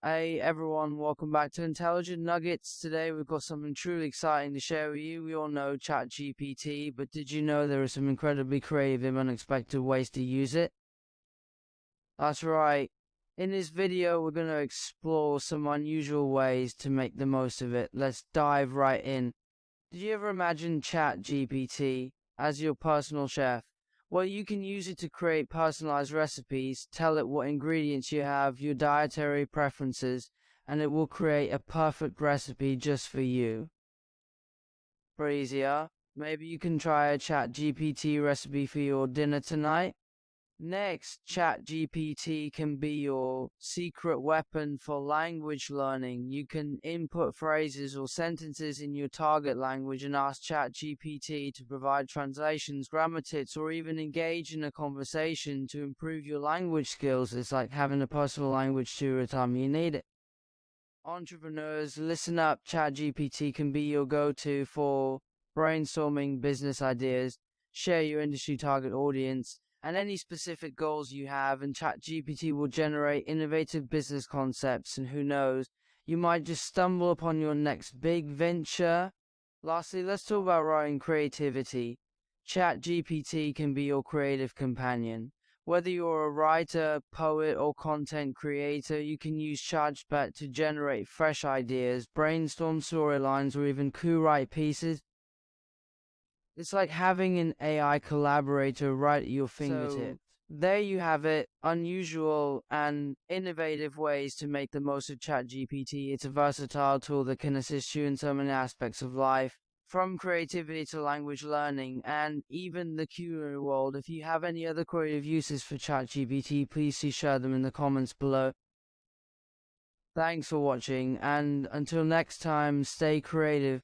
Hey everyone, welcome back to Intelligent Nuggets. Today we've got something truly exciting to share with you. We all know ChatGPT, but did you know there are some incredibly creative and unexpected ways to use it? That's right. In this video, we're going to explore some unusual ways to make the most of it. Let's dive right in. Did you ever imagine ChatGPT as your personal chef? Well, you can use it to create personalized recipes, tell it what ingredients you have, your dietary preferences, and it will create a perfect recipe just for you. Pretty easy, huh? Maybe you can try a ChatGPT recipe for your dinner tonight. Next, ChatGPT can be your secret weapon for language learning. You can input phrases or sentences in your target language and ask ChatGPT to provide translations, grammar tips, or even engage in a conversation to improve your language skills. It's like having a personal language tutor every time you need it. Entrepreneurs, listen up. ChatGPT can be your go-to for brainstorming business ideas, share your industry target audience, and any specific goals you have, and ChatGPT will generate innovative business concepts, and who knows, you might just stumble upon your next big venture. Lastly, let's talk about writing creativity. ChatGPT can be your creative companion. Whether you're a writer, poet, or content creator, you can use ChatGPT to generate fresh ideas, brainstorm storylines, or even co-write pieces. It's like having an AI collaborator right at your fingertips. There you have it, unusual and innovative ways to make the most of ChatGPT. It's a versatile tool that can assist you in so many aspects of life, from creativity to language learning, and even the culinary world. If you have any other creative uses for ChatGPT, please do share them in the comments below. Thanks for watching, and until next time, stay creative.